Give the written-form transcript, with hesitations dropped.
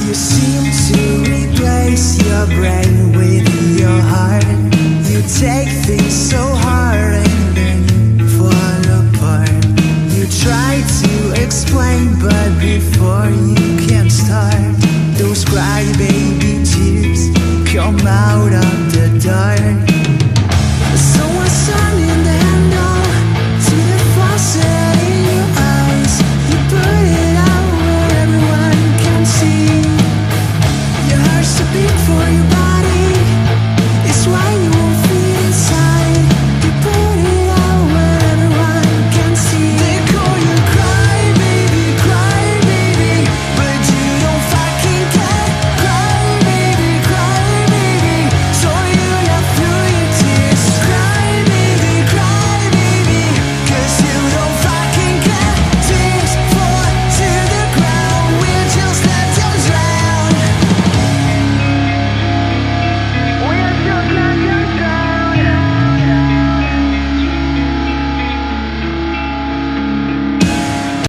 You seem to replace your brain with your heart. You take things so hard and then fall apart. You try to explain, but before you